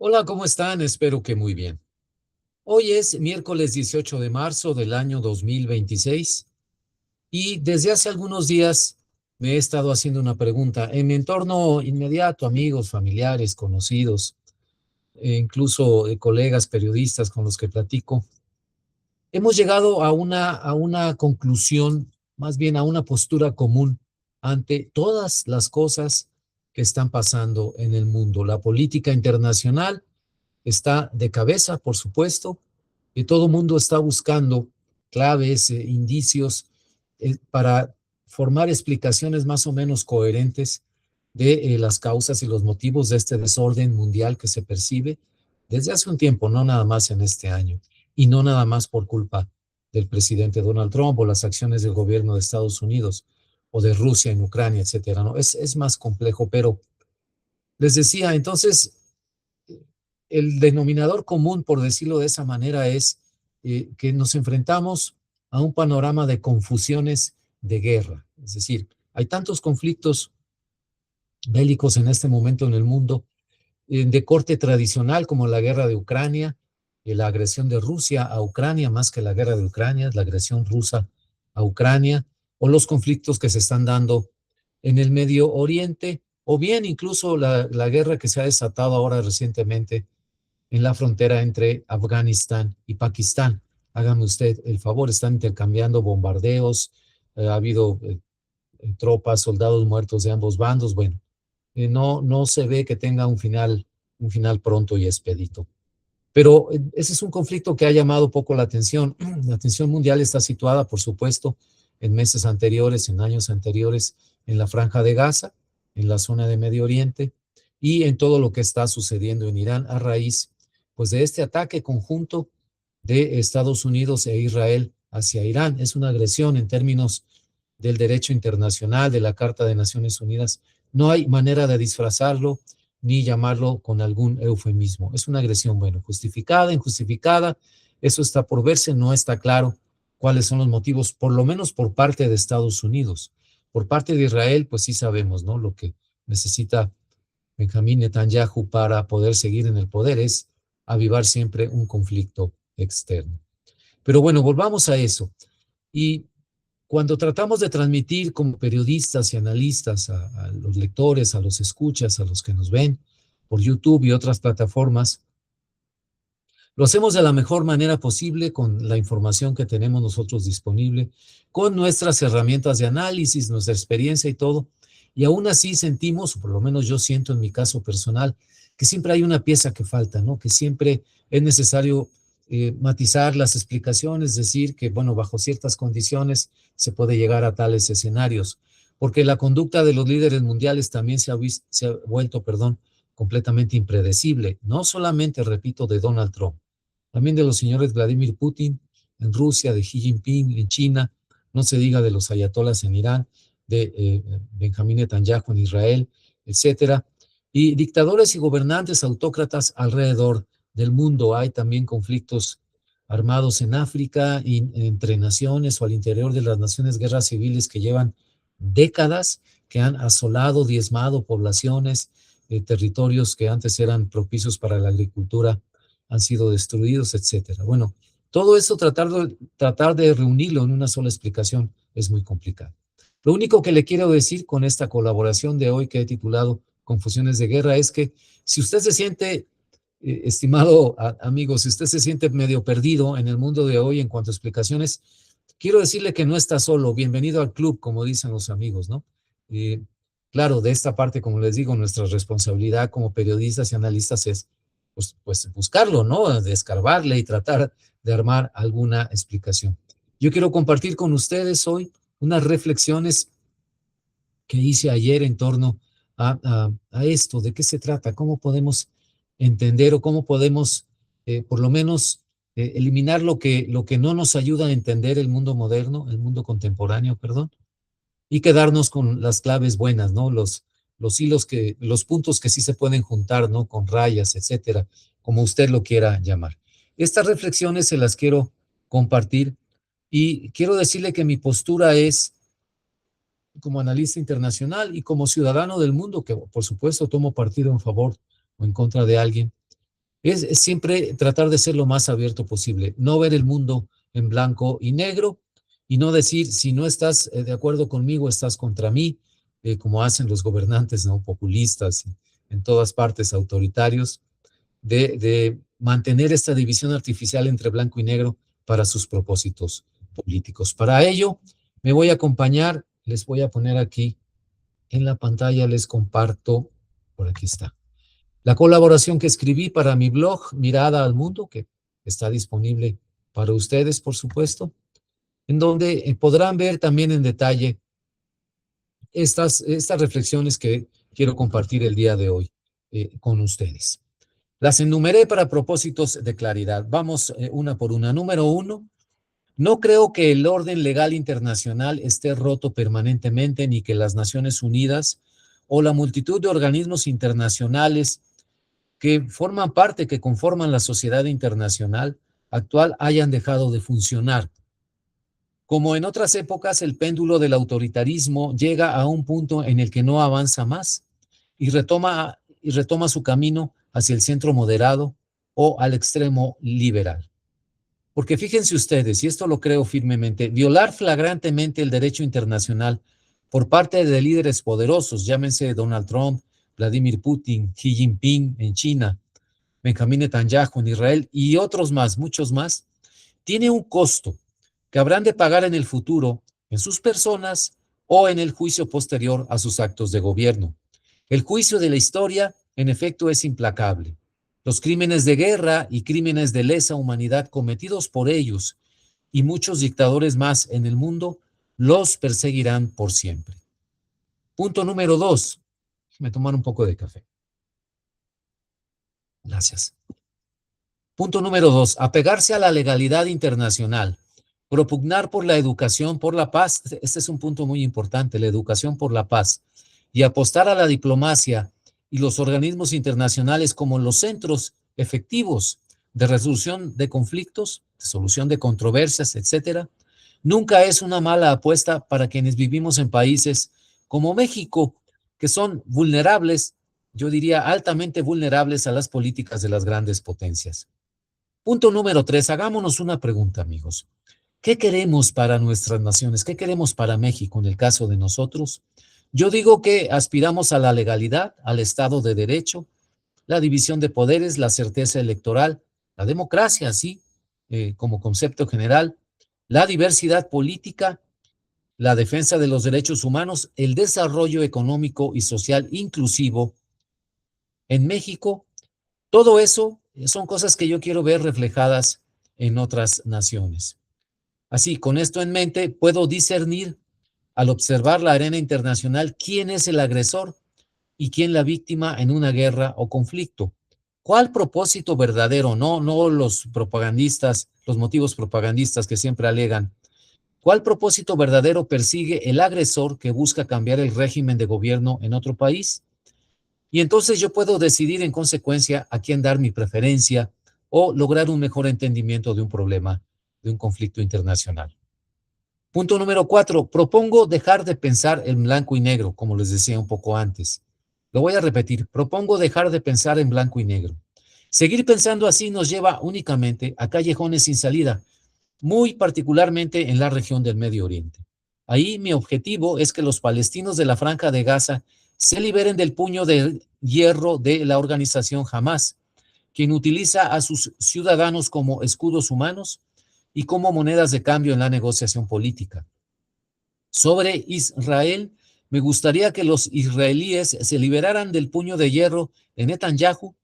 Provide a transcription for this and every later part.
Hola, ¿cómo están? Espero que muy bien. Hoy es miércoles 18 de marzo del año 2026 y desde hace algunos días me he estado haciendo una pregunta. En mi entorno inmediato, amigos, familiares, conocidos, e incluso colegas periodistas con los que platico, hemos llegado a una conclusión, más bien a una postura común ante todas las cosas que están pasando en el mundo. La política internacional está de cabeza, por supuesto, y todo el mundo está buscando claves, indicios para formar explicaciones más o menos coherentes de las causas y los motivos de este desorden mundial que se percibe desde hace un tiempo, no nada más en este año, y no nada más por culpa del presidente Donald Trump o las acciones del gobierno de Estados Unidos o de Rusia en Ucrania, etcétera. No, es más complejo, pero les decía, entonces, el denominador común, por decirlo de esa manera, es que nos enfrentamos a un panorama de confusiones de guerra. Es decir, hay tantos conflictos bélicos en este momento en el mundo, de corte tradicional como la guerra de Ucrania, la agresión de Rusia a Ucrania, más que la guerra de Ucrania, la agresión rusa a Ucrania, o los conflictos que se están dando en el Medio Oriente, o bien incluso la guerra que se ha desatado ahora recientemente en la frontera entre Afganistán y Pakistán. Hágame usted el favor, están intercambiando bombardeos, ha habido tropas, soldados muertos de ambos bandos. Bueno, no se ve que tenga un final pronto y expedito. Pero ese es un conflicto que ha llamado poco la atención. La atención mundial está situada, por supuesto, en meses anteriores, en años anteriores, en la Franja de Gaza, en la zona de Medio Oriente y en todo lo que está sucediendo en Irán a raíz, pues, de este ataque conjunto de Estados Unidos e Israel hacia Irán. Es una agresión en términos del derecho internacional, de la Carta de Naciones Unidas. No hay manera de disfrazarlo ni llamarlo con algún eufemismo. Es una agresión, bueno, justificada, injustificada, eso está por verse, no está claro cuáles son los motivos, por lo menos por parte de Estados Unidos. Por parte de Israel, pues sí sabemos, ¿no? Lo que necesita Benjamín Netanyahu para poder seguir en el poder es avivar siempre un conflicto externo. Pero bueno, volvamos a eso. Y cuando tratamos de transmitir como periodistas y analistas a los lectores, a los escuchas, a los que nos ven por YouTube y otras plataformas, lo hacemos de la mejor manera posible con la información que tenemos nosotros disponible, con nuestras herramientas de análisis, nuestra experiencia y todo. Y aún así sentimos, o por lo menos yo siento en mi caso personal, que siempre hay una pieza que falta, ¿no? Que siempre es necesario matizar las explicaciones, decir que, bueno, bajo ciertas condiciones se puede llegar a tales escenarios, porque la conducta de los líderes mundiales también se ha vuelto, perdón, completamente impredecible, no solamente, repito, de Donald Trump, también de los señores Vladimir Putin en Rusia, de Xi Jinping en China, no se diga de los ayatolas en Irán, de Benjamín Netanyahu en Israel, etcétera, y dictadores y gobernantes autócratas alrededor del mundo. Hay también conflictos armados en África, entre naciones o al interior de las naciones, guerras civiles que llevan décadas, que han asolado, diezmado poblaciones, territorios que antes eran propicios para la agricultura han sido destruidos, etcétera. Bueno, todo eso tratar de reunirlo en una sola explicación es muy complicado. Lo único que le quiero decir con esta colaboración de hoy que he titulado Confusiones de Guerra es que si usted se siente, estimado amigo, si usted se siente medio perdido en el mundo de hoy en cuanto a explicaciones, quiero decirle que no está solo. Bienvenido al club, como dicen los amigos, ¿no? Eh, claro, de esta parte, como les digo, nuestra responsabilidad como periodistas y analistas es pues buscarlo, ¿no? De escarbarle y tratar de armar alguna explicación. Yo quiero compartir con ustedes hoy unas reflexiones que hice ayer en torno a esto, de qué se trata, cómo podemos entender o cómo podemos, por lo menos, eliminar lo que no nos ayuda a entender el mundo moderno, el mundo contemporáneo, perdón, y quedarnos con las claves buenas, ¿no? Los hilos los puntos que sí se pueden juntar, ¿no? Con rayas, etcétera, como usted lo quiera llamar. Estas reflexiones se las quiero compartir y quiero decirle que mi postura es, como analista internacional y como ciudadano del mundo, que por supuesto tomo partido en favor o en contra de alguien, Es siempre tratar de ser lo más abierto posible, no ver el mundo en blanco y negro y no decir, si no estás de acuerdo conmigo, estás contra mí, como hacen los gobernantes, ¿no? Populistas en todas partes, autoritarios, de mantener esta división artificial entre blanco y negro para sus propósitos políticos. Para ello, me voy a acompañar, les voy a poner aquí en la pantalla, les comparto, por aquí está, la colaboración que escribí para mi blog Mirada al Mundo, que está disponible para ustedes, por supuesto, en donde podrán ver también en detalle estas reflexiones que quiero compartir el día de hoy con ustedes. Las enumeré para propósitos de claridad. Vamos una por una. Número uno, no creo que el orden legal internacional esté roto permanentemente, ni que las Naciones Unidas o la multitud de organismos internacionales que forman parte, que conforman la sociedad internacional actual, hayan dejado de funcionar. Como en otras épocas, el péndulo del autoritarismo llega a un punto en el que no avanza más y retoma su camino hacia el centro moderado o al extremo liberal. Porque fíjense ustedes, y esto lo creo firmemente, violar flagrantemente el derecho internacional por parte de líderes poderosos, llámense Donald Trump, Vladimir Putin, Xi Jinping en China, Benjamín Netanyahu en Israel y otros más, muchos más, tiene un costo que habrán de pagar en el futuro en sus personas o en el juicio posterior a sus actos de gobierno. El juicio de la historia, en efecto, es implacable. Los crímenes de guerra y crímenes de lesa humanidad cometidos por ellos y muchos dictadores más en el mundo los perseguirán por siempre. Punto número 2. Me tomar un poco de café. Gracias. Punto número 2. Apegarse a la legalidad internacional. Propugnar por la educación, por la paz. Este es un punto muy importante, la educación por la paz. Y apostar a la diplomacia y los organismos internacionales como los centros efectivos de resolución de conflictos, de solución de controversias, etcétera, nunca es una mala apuesta para quienes vivimos en países como México, que son vulnerables, yo diría altamente vulnerables a las políticas de las grandes potencias. Punto número 3, hagámonos una pregunta, amigos. ¿Qué queremos para nuestras naciones? ¿Qué queremos para México en el caso de nosotros? Yo digo que aspiramos a la legalidad, al Estado de Derecho, la división de poderes, la certeza electoral, la democracia, sí, como concepto general, la diversidad política, la defensa de los derechos humanos, el desarrollo económico y social inclusivo en México. Todo eso son cosas que yo quiero ver reflejadas en otras naciones. Así, con esto en mente, puedo discernir al observar la arena internacional quién es el agresor y quién la víctima en una guerra o conflicto. ¿Cuál propósito verdadero? No los propagandistas, los motivos propagandistas que siempre alegan. ¿Cuál propósito verdadero persigue el agresor que busca cambiar el régimen de gobierno en otro país? Y entonces yo puedo decidir en consecuencia a quién dar mi preferencia o lograr un mejor entendimiento de un problema, de un conflicto internacional. Punto número 4. Propongo dejar de pensar en blanco y negro, como les decía un poco antes. Lo voy a repetir. Propongo dejar de pensar en blanco y negro. Seguir pensando así nos lleva únicamente a callejones sin salida, muy particularmente en la región del Medio Oriente. Ahí mi objetivo es que los palestinos de la Franja de Gaza se liberen del puño de hierro de la organización Hamas, quien utiliza a sus ciudadanos como escudos humanos y como monedas de cambio en la negociación política. Sobre Israel, me gustaría que los israelíes se liberaran del puño de hierro de Netanyahu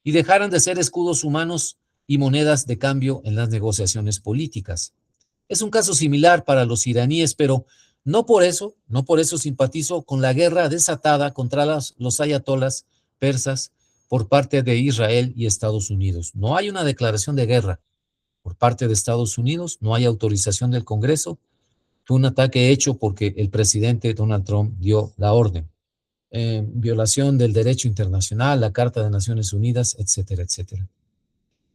y dejaran de ser escudos humanos y monedas de cambio en las negociaciones políticas. Es un caso similar para los iraníes, pero no por eso simpatizo con la guerra desatada contra los ayatolas persas por parte de Israel y Estados Unidos. No hay una declaración de guerra por parte de Estados Unidos, no hay autorización del Congreso, fue un ataque hecho porque el presidente Donald Trump dio la orden. Violación del derecho internacional, la Carta de Naciones Unidas, etcétera, etcétera.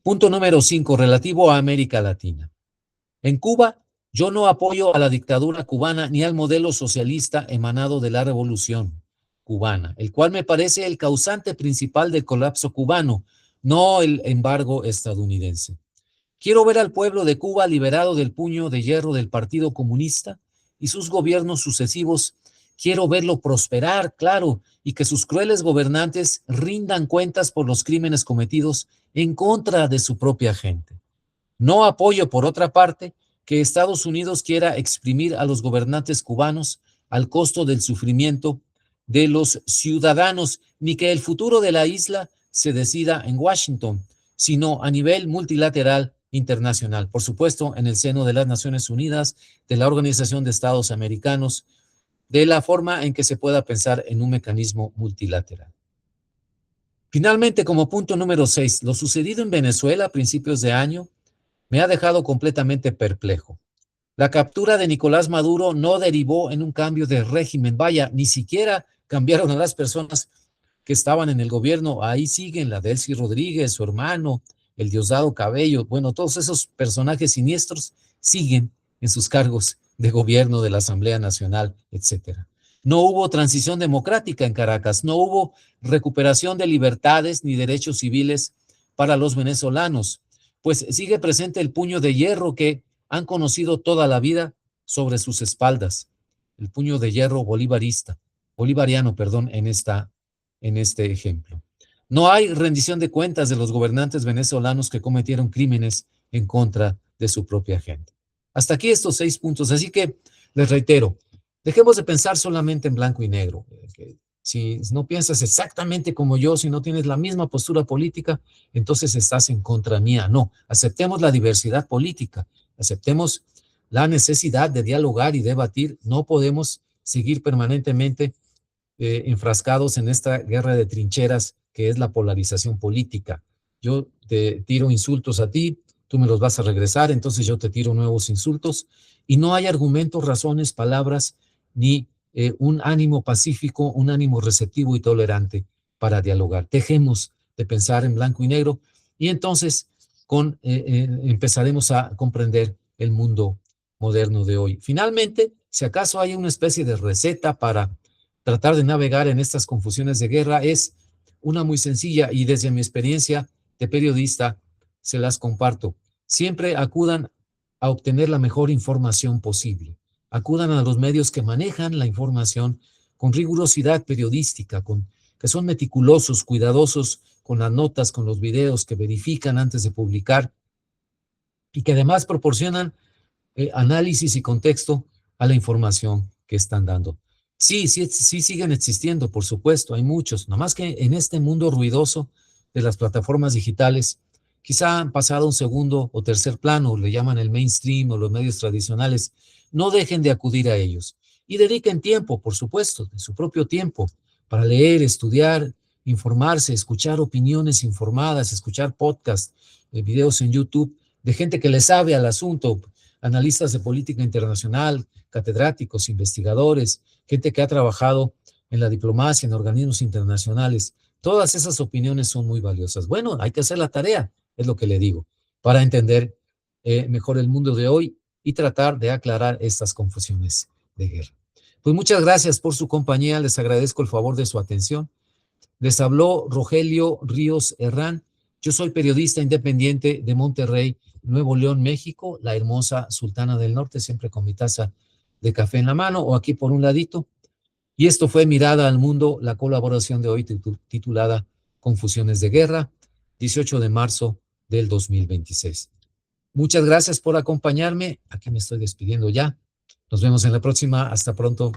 Punto número 5, relativo a América Latina. En Cuba, yo no apoyo a la dictadura cubana ni al modelo socialista emanado de la revolución cubana, el cual me parece el causante principal del colapso cubano, no el embargo estadounidense. Quiero ver al pueblo de Cuba liberado del puño de hierro del Partido Comunista y sus gobiernos sucesivos. Quiero verlo prosperar, claro, y que sus crueles gobernantes rindan cuentas por los crímenes cometidos en contra de su propia gente. No apoyo, por otra parte, que Estados Unidos quiera exprimir a los gobernantes cubanos al costo del sufrimiento de los ciudadanos, ni que el futuro de la isla se decida en Washington, sino a nivel multilateral internacional, por supuesto, en el seno de las Naciones Unidas, de la Organización de Estados Americanos, de la forma en que se pueda pensar en un mecanismo multilateral. Finalmente, como punto número 6, lo sucedido en Venezuela a principios de año me ha dejado completamente perplejo. La captura de Nicolás Maduro no derivó en un cambio de régimen, vaya, ni siquiera cambiaron a las personas que estaban en el gobierno, ahí siguen la Delcy Rodríguez, su hermano, el Diosdado Cabello, bueno, todos esos personajes siniestros siguen en sus cargos de gobierno de la Asamblea Nacional, etcétera. No hubo transición democrática en Caracas, no hubo recuperación de libertades ni derechos civiles para los venezolanos, pues sigue presente el puño de hierro que han conocido toda la vida sobre sus espaldas, el puño de hierro bolivariano, en este ejemplo. No hay rendición de cuentas de los gobernantes venezolanos que cometieron crímenes en contra de su propia gente. Hasta aquí estos 6 puntos, así que les reitero, dejemos de pensar solamente en blanco y negro. Si no piensas exactamente como yo, si no tienes la misma postura política, entonces estás en contra mía. No, aceptemos la diversidad política, aceptemos la necesidad de dialogar y debatir. No podemos seguir permanentemente enfrascados en esta guerra de trincheras que es la polarización política. Yo te tiro insultos a ti, tú me los vas a regresar, entonces yo te tiro nuevos insultos y no hay argumentos, razones, palabras, ni un ánimo pacífico, un ánimo receptivo y tolerante para dialogar. Dejemos de pensar en blanco y negro y entonces empezaremos a comprender el mundo moderno de hoy. Finalmente, si acaso hay una especie de receta para tratar de navegar en estas confusiones de guerra, es una muy sencilla y desde mi experiencia de periodista se las comparto. Siempre acudan a obtener la mejor información posible. Acudan a los medios que manejan la información con rigurosidad periodística, que son meticulosos, cuidadosos con las notas, con los videos, que verifican antes de publicar y que además proporcionan análisis y contexto a la información que están dando. Sí siguen existiendo, por supuesto, hay muchos, nada más que en este mundo ruidoso de las plataformas digitales, quizá han pasado a un segundo o tercer plano, le llaman el mainstream o los medios tradicionales. No dejen de acudir a ellos y dediquen tiempo, por supuesto, de su propio tiempo, para leer, estudiar, informarse, escuchar opiniones informadas, escuchar podcasts, videos en YouTube de gente que le sabe al asunto, analistas de política internacional, catedráticos, investigadores, gente que ha trabajado en la diplomacia, en organismos internacionales. Todas esas opiniones son muy valiosas. Bueno, hay que hacer la tarea, es lo que le digo, para entender mejor el mundo de hoy y tratar de aclarar estas confusiones de guerra. Pues muchas gracias por su compañía, les agradezco el favor de su atención. Les habló Rogelio Ríos Herrán. Yo soy periodista independiente de Monterrey, Nuevo León, México, la hermosa Sultana del Norte, siempre con mi taza de café en la mano o aquí por un ladito. Y esto fue Mirada al Mundo, la colaboración de hoy titulada Confusiones de Guerra, 18 de marzo del 2026. Muchas gracias por acompañarme. Aquí me estoy despidiendo ya. Nos vemos en la próxima. Hasta pronto.